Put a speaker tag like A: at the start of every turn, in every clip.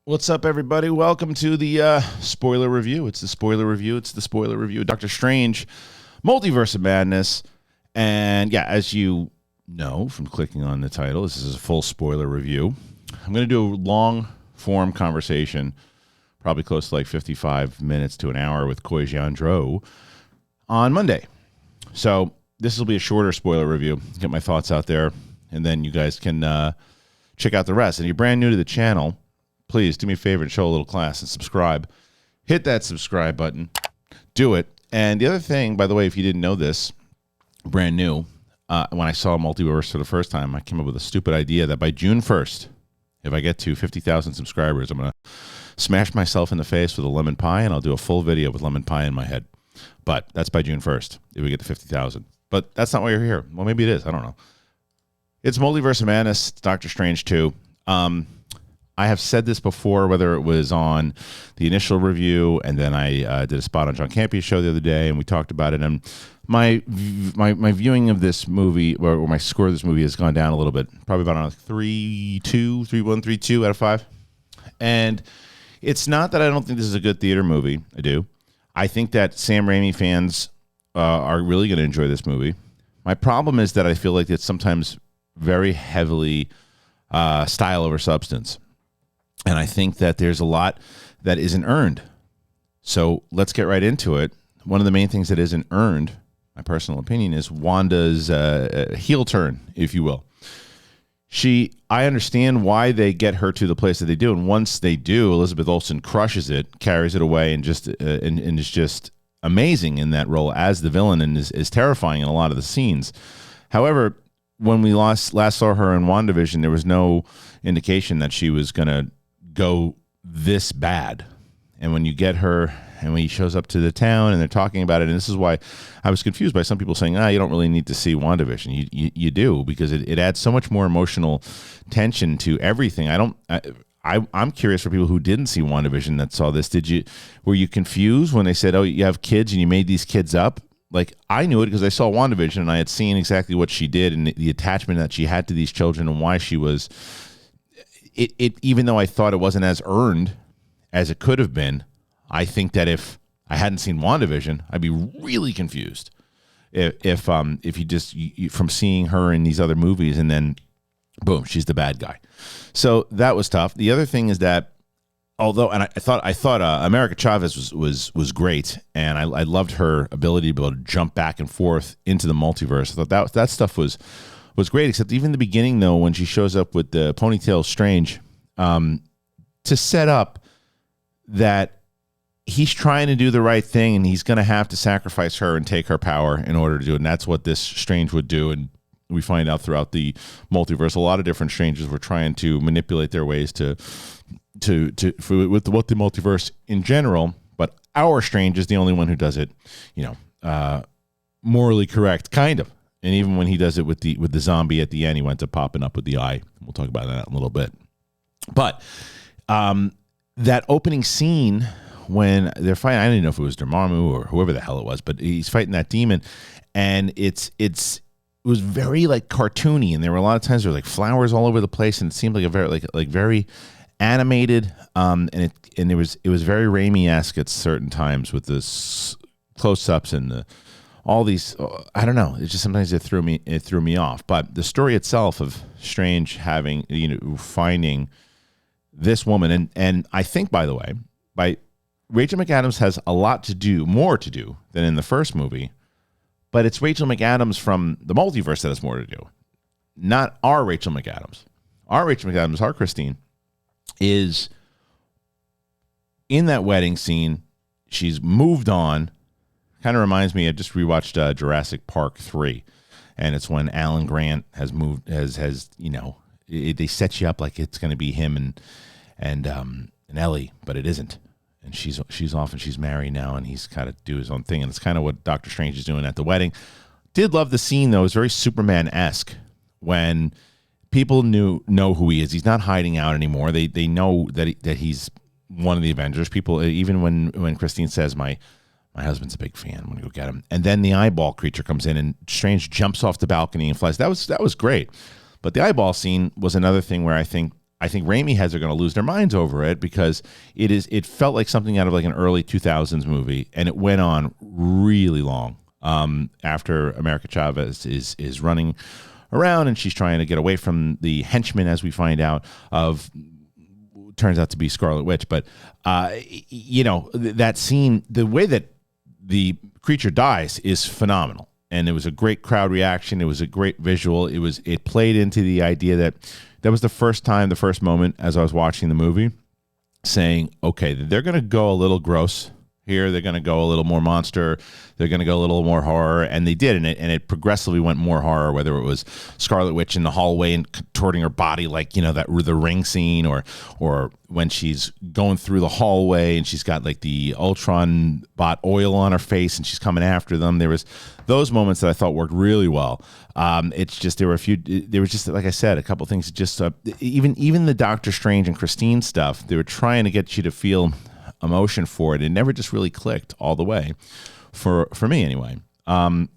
A: What's up, everybody? Welcome to the spoiler review. It's the spoiler review. It's the spoiler review. Doctor Strange, Multiverse of Madness. And yeah, as you know from clicking on the title, this is a full spoiler review. I'm going to do a long-form conversation, probably close to like 55 minutes to an hour with Koy Giandro on Monday. So this will be a shorter spoiler review. Get my thoughts out there, and then you guys can check out the rest. And if you're brand new to the channel, please do me a favor and show a little class and subscribe. Hit that subscribe button. Do it. And the other thing, by the way, if you didn't know this, brand new, when I saw Multiverse for the first time, I came up with a stupid idea that by June 1st, if I get to 50,000 subscribers, I'm going to smash myself in the face with a lemon pie, and I'll do a full video with lemon pie in my head. But that's by June 1st, if we get to 50,000. But that's not why you're here. Well, maybe it is. I don't know. It's Multiverse of Madness. It's Doctor Strange 2. I have said this before, whether it was on the initial review, and then I did a spot on John Campea's show the other day, and we talked about it. And my viewing of this movie, or my score of this movie, has gone down a little bit, probably about a 3-1, 3-2 out of 5. And it's not that I don't think this is a good theater movie. I do. I think that Sam Raimi fans are really going to enjoy this movie. My problem is that I feel like it's sometimes very heavily style over substance. And I think that there's a lot that isn't earned. So let's get right into it. One of the main things that isn't earned, my personal opinion, is Wanda's heel turn, if you will. I understand why they get her to the place that they do. And once they do, Elizabeth Olsen crushes it, carries it away, and is just amazing in that role as the villain, and is terrifying in a lot of the scenes. However, when we last saw her in WandaVision, there was no indication that she was going to go this bad. And when you get her, and when he shows up to the town and they're talking about it, and this is why I was confused by some people saying, you don't really need to see WandaVision. You do, because it adds so much more emotional tension to everything. I'm curious for people who didn't see WandaVision that saw this. Were you confused when they said, you have kids and you made these kids up? Like, I knew it because I saw WandaVision and I had seen exactly what she did and the attachment that she had to these children and why she was. Even though I thought it wasn't as earned as it could have been, I think that if I hadn't seen WandaVision, I'd be really confused. If you just from seeing her in these other movies and then boom, she's the bad guy. So that was tough. The other thing is that I thought America Chavez was great, and I loved her ability to be able to jump back and forth into the multiverse. I thought that stuff was great, except even the beginning, though, when she shows up with the ponytail Strange, to set up that he's trying to do the right thing and he's going to have to sacrifice her and take her power in order to do it. And that's what this Strange would do. And we find out throughout the multiverse, a lot of different Stranges were trying to manipulate their ways with the multiverse in general. But our Strange is the only one who does it, morally correct, kind of. And even when he does it with the zombie at the end, he went to popping up with the eye. We'll talk about that in a little bit. But that opening scene when they're fighting, I didn't know if it was Dormammu or whoever the hell it was, but he's fighting that demon, and it was very like cartoony, and there were a lot of times there were like flowers all over the place, and it seemed like a very like very animated, and it was very Raimi-esque at certain times with the close-ups and all these, I don't know. It's just sometimes it threw me off. But the story itself of Strange having, finding this woman, and I think, by the way, Rachel McAdams has a lot more to do than in the first movie. But it's Rachel McAdams from the multiverse that has more to do, not our Rachel McAdams. Our Rachel McAdams, our Christine, is in that wedding scene. She's moved on. Kind of reminds me, I just rewatched Jurassic Park 3, and it's when Alan Grant has moved, they set you up like it's going to be him and Ellie, but it isn't. And she's off and she's married now, and he's kind of do his own thing, and it's kind of what Doctor Strange is doing at the wedding. Did love the scene, though. It was very Superman-esque when people know who he is. He's not hiding out anymore. They know that he's one of the Avengers. People, even when Christine says, my husband's a big fan, I'm going to go get him. And then the eyeball creature comes in, and Strange jumps off the balcony and flies. That was great. But the eyeball scene was another thing where I think I think Raimi heads are going to lose their minds over it because it felt like something out of like an early 2000s movie, and it went on really long. After America Chavez is running around and she's trying to get away from the henchman, as we find out, of turns out to be Scarlet Witch. But that scene, the way that the creature dies is phenomenal, and it was a great crowd reaction. It was a great visual. It played into the idea that was the first moment as I was watching the movie, saying, okay, they're going to go a little gross here. They're going to go a little more monster. They're going to go a little more horror, and they did, and it progressively went more horror. Whether it was Scarlet Witch in the hallway and contorting her body, like the ring scene, or when she's going through the hallway and she's got like the Ultron bot oil on her face and she's coming after them. There was those moments that I thought worked really well. It's just there was just, like I said, a couple things. Just even the Doctor Strange and Christine stuff, they were trying to get you to feel emotion for it. It never just really clicked all the way for me anyway. And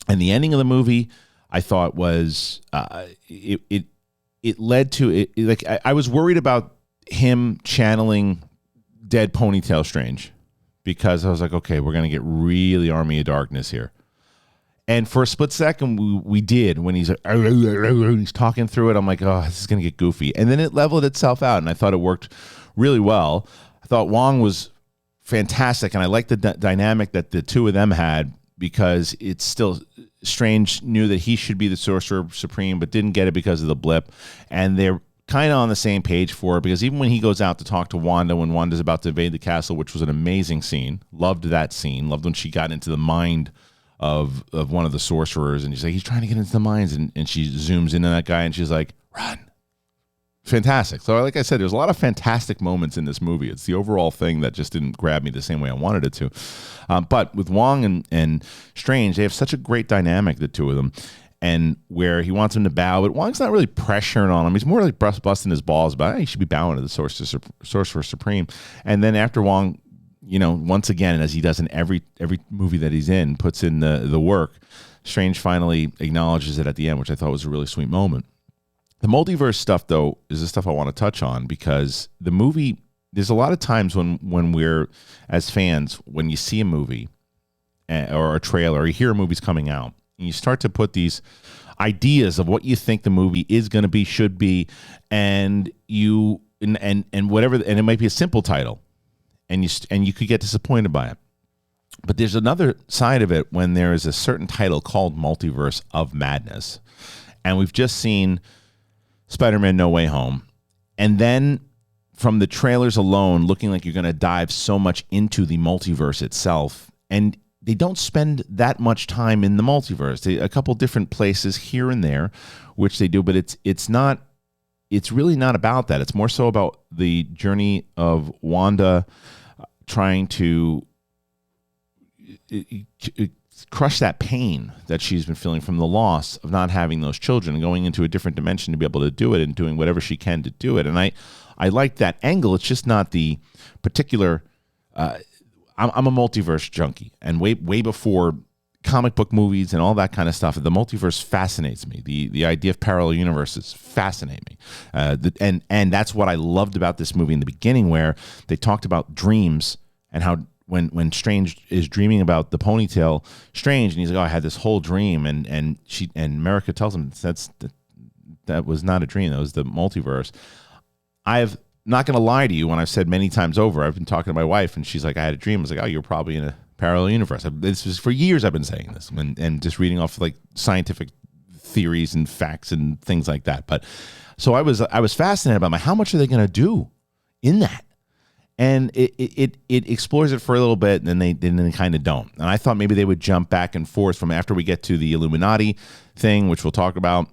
A: the ending of the movie, I thought was it led to it. Like I was worried about him channeling dead Ponytail Strange, because I was like, okay, we're gonna get really Army of Darkness here. And for a split second, we did, when he's talking through it. I'm like, oh, this is gonna get goofy, and then it leveled itself out, and I thought it worked really well. I thought Wong was fantastic, and I liked the dynamic that the two of them had, because it's still Strange knew that he should be the Sorcerer Supreme, but didn't get it because of the blip, and they're kind of on the same page for it, because even when he goes out to talk to Wanda, when Wanda's about to invade the castle, which was an amazing scene, loved that scene, loved when she got into the mind of one of the sorcerers, and he's like, he's trying to get into the minds, and she zooms in on that guy, and she's like, run. Fantastic. So like I said, there's a lot of fantastic moments in this movie. It's the overall thing that just didn't grab me the same way I wanted it to. But with Wong and Strange, they have such a great dynamic, the two of them, and where he wants him to bow, but Wong's not really pressuring on him. He's more like busting his balls about, hey, you should be bowing to the Sorcerer Supreme. And then after Wong, once again, as he does in every movie that he's in, puts in the work, Strange finally acknowledges it at the end, which I thought was a really sweet moment. The multiverse stuff, though, is the stuff I want to touch on, because the movie, there's a lot of times when we're, as fans, when you see a movie or a trailer, or you hear a movie's coming out, and you start to put these ideas of what you think the movie is going to be, should be, and whatever, and it might be a simple title, and you could get disappointed by it. But there's another side of it when there is a certain title called Multiverse of Madness, and we've just seen Spider-Man No Way Home, and then from the trailers alone, looking like you're going to dive so much into the multiverse itself, and they don't spend that much time in the multiverse. A couple different places here and there, which they do, but it's really not about that. It's more so about the journey of Wanda trying to crush that pain that she's been feeling from the loss of not having those children, and going into a different dimension to be able to do it, and doing whatever she can to do it. And I like that angle. It's just not the particular. I'm a multiverse junkie, and way before comic book movies and all that kind of stuff, the multiverse fascinates me. The idea of parallel universes fascinate me, and that's what I loved about this movie in the beginning, where they talked about dreams and how when Strange is dreaming about the Ponytail Strange, and he's like, oh, I had this whole dream, and America tells him that was not a dream, that was the multiverse. I've not going to lie to you, when I've said many times over, I've been talking to my wife, and she's like, I had a dream. I was like, oh, you're probably in a parallel universe. This is for years I've been saying this, and just reading off like scientific theories and facts and things like that. But so I was fascinated about how much are they going to do in that, and it explores it for a little bit, and then they kind of don't. And I thought maybe they would jump back and forth from after we get to the Illuminati thing, which we'll talk about.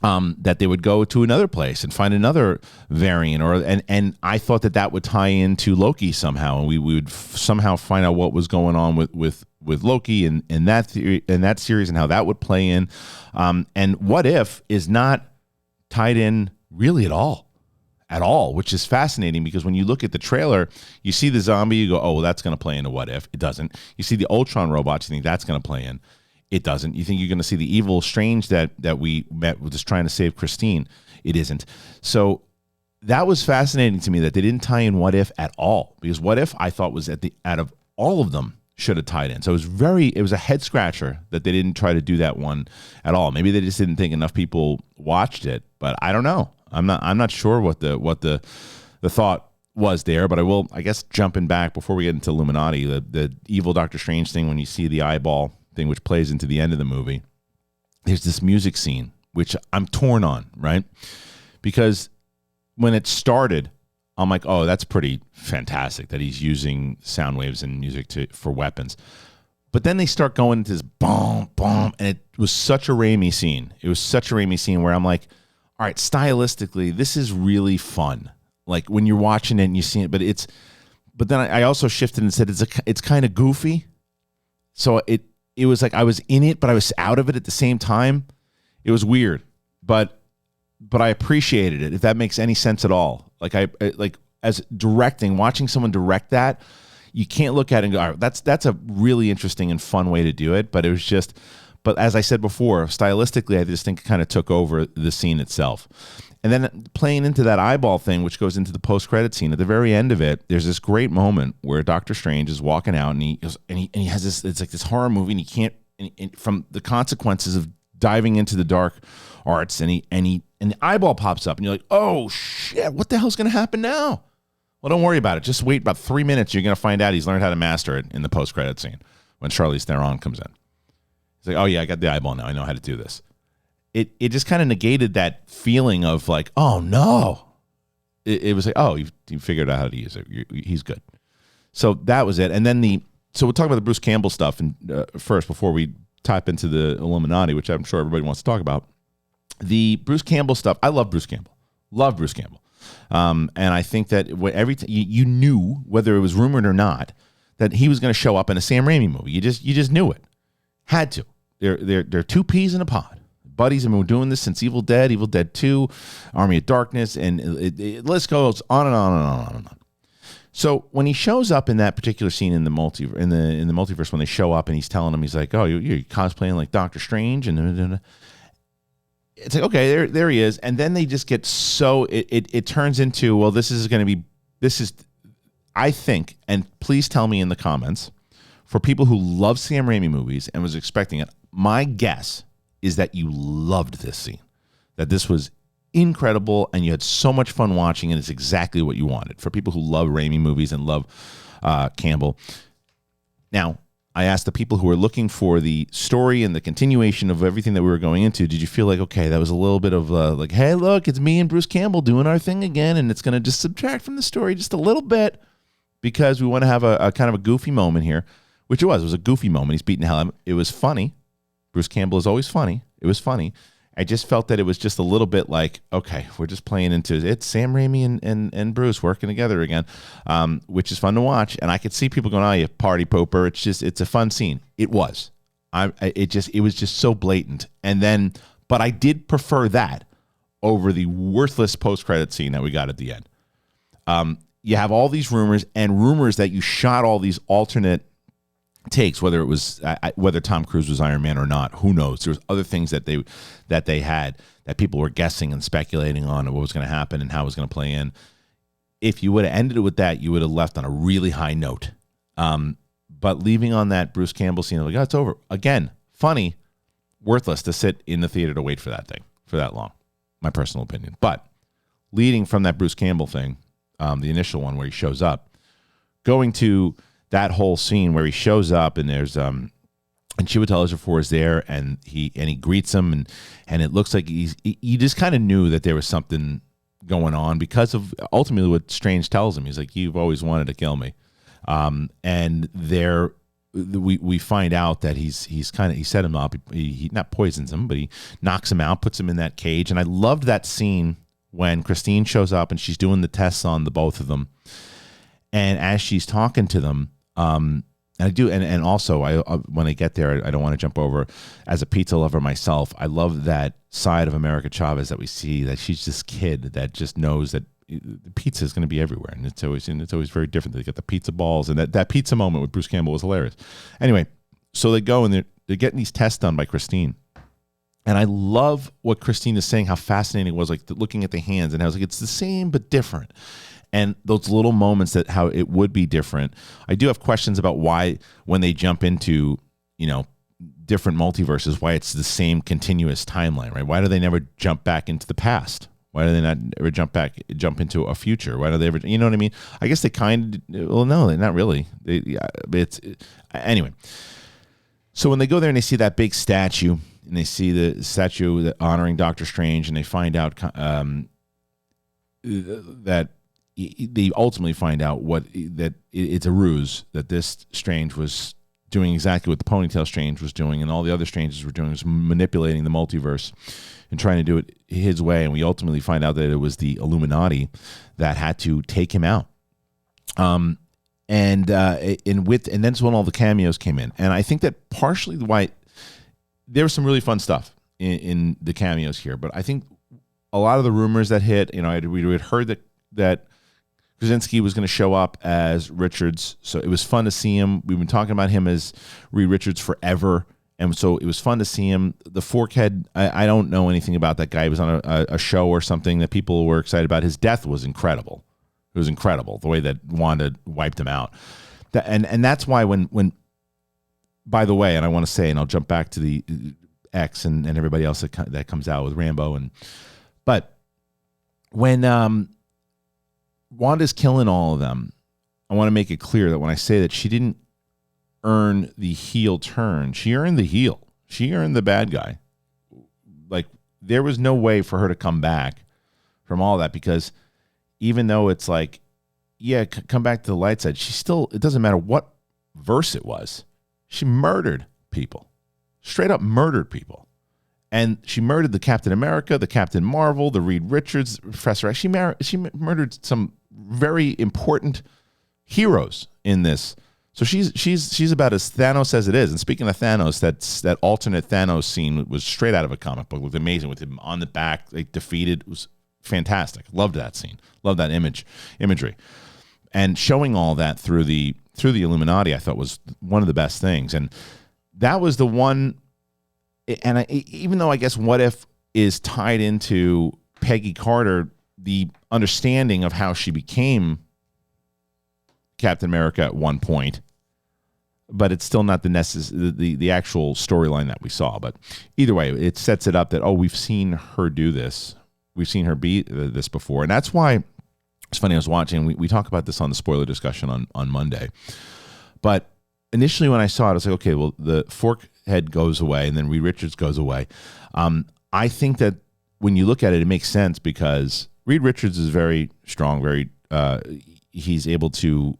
A: That they would go to another place and find another variant, and I thought that would tie into Loki somehow, and we would somehow find out what was going on with Loki and that theory, and that series, and how that would play in. And What If is not tied in really at all, which is fascinating, because when you look at the trailer, you see the zombie, you go, oh, well, that's going to play into What If. It doesn't. You see the Ultron robots, you think that's going to play in. It doesn't. You think you're going to see the evil Strange that we met with just trying to save Christine. It isn't. So that was fascinating to me that they didn't tie in What If at all, because What If I thought was out of all of them should have tied in. So it was a head scratcher that they didn't try to do that one at all. Maybe they just didn't think enough people watched it, but I don't know. I'm not sure what the thought was there, but I guess jumping back before we get into Illuminati, the evil Doctor Strange thing, when you see the eyeball thing, which plays into the end of the movie, there's this music scene, which I'm torn on, right? Because when it started, I'm like, oh, that's pretty fantastic that he's using sound waves and music for weapons. But then they start going into this boom, boom, and it was such a Raimi scene. It was such a Raimi scene where I'm like, all right, stylistically, this is really fun. Like when you're watching it and you see it, but then I also shifted and said it's kind of goofy. So it was like I was in it, but I was out of it at the same time. It was weird, but I appreciated it, if that makes any sense at all. Like as directing, watching someone direct that, you can't look at it and go, all right, that's a really interesting and fun way to do it. But it was just, but as I said before, stylistically, I just think it kind of took over the scene itself. And then playing into that eyeball thing, which goes into the post-credit scene, at the very end of it, there's this great moment where Doctor Strange is walking out and he has this, it's like this horror movie, and he can't, and from the consequences of diving into the dark arts, and the eyeball pops up, and you're like, oh shit, what the hell's going to happen now? Well, don't worry about it. Just wait about 3 minutes. You're going to find out he's learned how to master it in the post-credit scene when Charlize Theron comes in. He's like, oh yeah, I got the eyeball now. I know how to do this. It just kind of negated that feeling of like, oh no. It was like, oh, you figured out how to use it. He's good. So that was it. And then so we'll talk about the Bruce Campbell stuff first before we type into the Illuminati, which I'm sure everybody wants to talk about. The Bruce Campbell stuff, I love Bruce Campbell. Love Bruce Campbell. And I think that you knew, whether it was rumored or not, that he was going to show up in a Sam Raimi movie. You just knew it. Had to. They're two peas in a pod. Buddies have been doing this since Evil Dead 2, Army of Darkness, and the list goes on and on and on and on. So when he shows up in that particular scene in the multiverse, when they show up and he's telling him, he's like, "Oh, you're cosplaying like Doctor Strange," and it's like, okay, there he is, and then they just get so it turns into, well, this is, I think, and please tell me in the comments, for people who love Sam Raimi movies and was expecting it, my guess is that you loved this scene, that this was incredible and you had so much fun watching, and it's exactly what you wanted. For people who love Raimi movies and love Campbell. Now, I asked the people who were looking for the story and the continuation of everything that we were going into, did you feel like, okay, that was a little bit of like, hey, look, it's me and Bruce Campbell doing our thing again, and it's going to just subtract from the story just a little bit because we want to have a kind of a goofy moment here, which it was a goofy moment. He's beating the hell out of him. It was funny. Bruce Campbell is always funny. It was funny. I just felt that it was just a little bit like, okay, we're just playing into it. Sam Raimi and Bruce working together again, which is fun to watch. And I could see people going, "Oh, you party pooper." It's a fun scene. It was. It was just so blatant. And then, but I did prefer that over the worthless post-credit scene that we got at the end. You have all these rumors that you shot all these alternate takes, whether it was whether Tom Cruise was Iron Man or not, who knows? There's other things that they had that people were guessing and speculating on what was going to happen and how it was going to play in. If you would have ended it with that, you would have left on a really high note. But leaving on that Bruce Campbell scene, like, oh, it's over again. Funny, worthless to sit in the theater to wait for that thing for that long. My personal opinion. But leading from that Bruce Campbell thing, the initial one where he shows up, going to that whole scene where he shows up and there's and Chiwetel Ejiofor is there and he greets him and it looks like you just kind of knew that there was something going on because of ultimately what Strange tells him. He's like, "You've always wanted to kill me," and there we find out that he set him up. He not poisons him, but he knocks him out, puts him in that cage. And I loved that scene when Christine shows up and she's doing the tests on the both of them, and as she's talking to them. And I do, and also when I get there, I don't want to jump over. As a pizza lover myself, I love that side of America Chavez that we see. That she's this kid that just knows that the pizza is going to be everywhere, and it's always very different. They get the pizza balls, and that pizza moment with Bruce Campbell was hilarious. Anyway, so they go and they're getting these tests done by Christine, And I love what Christine is saying, how fascinating it was, like looking at the hands. And I was like, it's the same, but different. And those little moments that how it would be different. I do have questions about why when they jump into, different multiverses, why it's the same continuous timeline, right? Why do they never jump back into the past? Why do they not ever jump into a future? Why do they ever, you know what I mean? I guess they no, not really. Anyway. So when they go there and they see that big statue, and they see the statue honoring Doctor Strange, and they find out that they ultimately find out that it's a ruse, that this Strange was doing exactly what the Ponytail Strange was doing and all the other Stranges were doing, was manipulating the multiverse and trying to do it his way. And we ultimately find out that it was the Illuminati that had to take him out. And that's when all the cameos came in. And I think that partially why there was some really fun stuff in the cameos here, but I think a lot of the rumors that hit, we had heard that Krasinski was going to show up as Richards, so it was fun to see him. We've been talking about him as Reed Richards forever, and so it was fun to see him. The Forkhead, I don't know anything about that guy. He was on a show or something that people were excited about. His death was incredible. It was incredible, the way that Wanda wiped him out. And that's why when by the way, and I want to say, and I'll jump back to the X and everybody else that comes out with Rambo, but when Wanda's killing all of them, I want to make it clear that when I say that she didn't earn the heel turn, she earned the heel. She earned the bad guy. Like, there was no way for her to come back from all that, because even though it's like, yeah, come back to the light side, she still, it doesn't matter what verse it was. She murdered people. Straight up murdered people. And she murdered the Captain America, the Captain Marvel, the Reed Richards, Professor X. She murdered some very important heroes in this. So she's about as Thanos as it is. And speaking of Thanos, that alternate Thanos scene was straight out of a comic book. It was amazing with him on the back, like defeated. It was fantastic. Loved that scene. Loved that imagery. And showing all that through the Illuminati, I thought was one of the best things. And that was the one. And even though I guess What If is tied into Peggy Carter, the understanding of how she became Captain America at one point, but it's still not the actual storyline that we saw. But either way, it sets it up that, we've seen her do this. We've seen her be this before. And that's why it's funny, I was watching, we talk about this on the spoiler discussion on Monday. But initially when I saw it, I was like, okay, well, the Forkhead goes away and then Reed Richards goes away. I think that when you look at it, it makes sense because Reed Richards is very strong, he's able to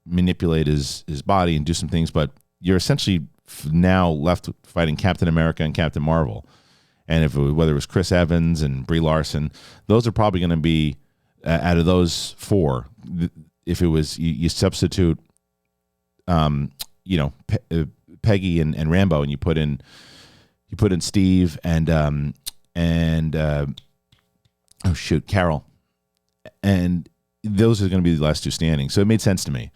A: manipulate his body and do some things, but you're essentially now left fighting Captain America and Captain Marvel. And whether it was Chris Evans and Brie Larson, those are probably going to be, out of those four, if it was, you substitute, Peggy and Rambo, and you put in Steve and Carol, and those are going to be the last two standing. So it made sense to me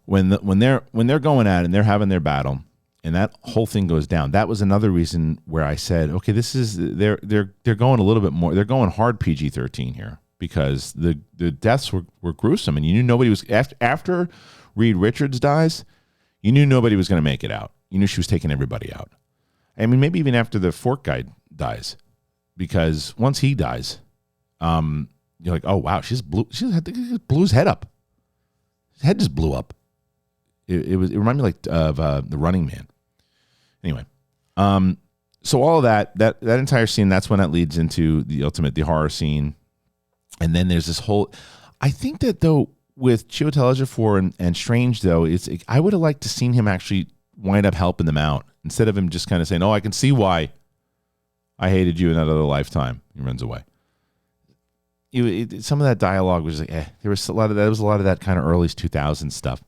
A: when they're going at it and they're having their battle, and that whole thing goes down. That was another reason where I said, okay, this is they're going a little bit more. They're going hard PG-13 here because the deaths were gruesome, and you knew nobody was after Reed Richards dies. You knew nobody was going to make it out. You knew she was taking everybody out. I mean, maybe even after the Fork guy dies, because once he dies, you're like, oh wow, she blew his head up. His head just blew up. It reminded me like of the Running Man. Anyway, so all of that entire scene, that's when that leads into the horror scene, and then there's this whole. I think that though with Chiwetel Ejiofor and Strange though, I would have liked to seen him actually wind up helping them out instead of him just kind of saying, "Oh, I can see why I hated you in that other lifetime." He runs away. Some of that dialogue was like, there was a lot of that kind of early 2000s stuff.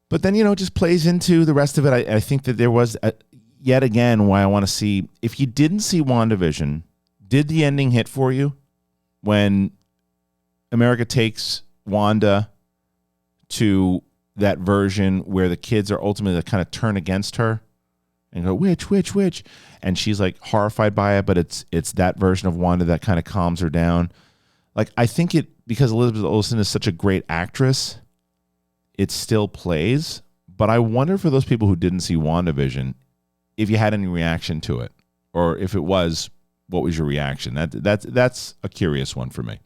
A: But then, it just plays into the rest of it. I think that there was, yet again, why I want to see, if you didn't see WandaVision, did the ending hit for you when America takes Wanda to that version where the kids are ultimately kind of turn against her and go, witch, and she's like horrified by it, but it's that version of Wanda that kind of calms her down. Like, I think because Elizabeth Olsen is such a great actress, it still plays. But I wonder, for those people who didn't see WandaVision, if you had any reaction to it, or if it was, what was your reaction? That's a curious one for me.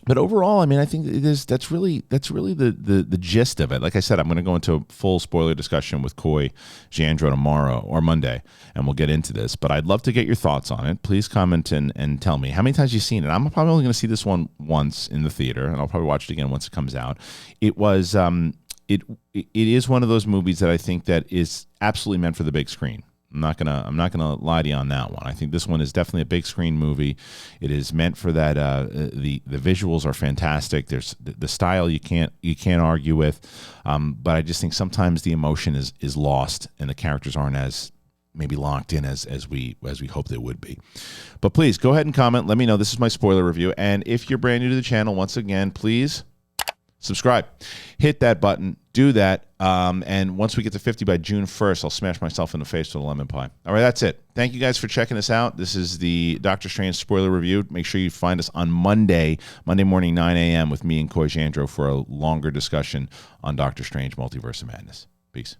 A: But overall, I mean, I think that's really the gist of it. Like I said, I'm going to go into a full spoiler discussion with Coy Jandro tomorrow or Monday, and we'll get into this. But I'd love to get your thoughts on it. Please comment and tell me how many times you've seen it. I'm probably only going to see this one once in the theater, and I'll probably watch it again once it comes out. It was it is one of those movies that I think that is absolutely meant for the big screen. I'm not gonna lie to you on that one. I think this one is definitely a big screen movie. It is meant for that. The visuals are fantastic. There's the style you can't argue with. But I just think sometimes the emotion is lost, and the characters aren't as maybe locked in as we hope they would be. But please go ahead and comment. Let me know. This is my spoiler review. And if you're brand new to the channel, once again, please subscribe. Hit that button. Do that. And once we get to 50 by June 1st, I'll smash myself in the face with a lemon pie. All right, that's it. Thank you guys for checking us out. This is the Doctor Strange spoiler review. Make sure you find us on Monday morning, 9 a.m. with me and Coy Jandro for a longer discussion on Doctor Strange Multiverse of Madness. Peace.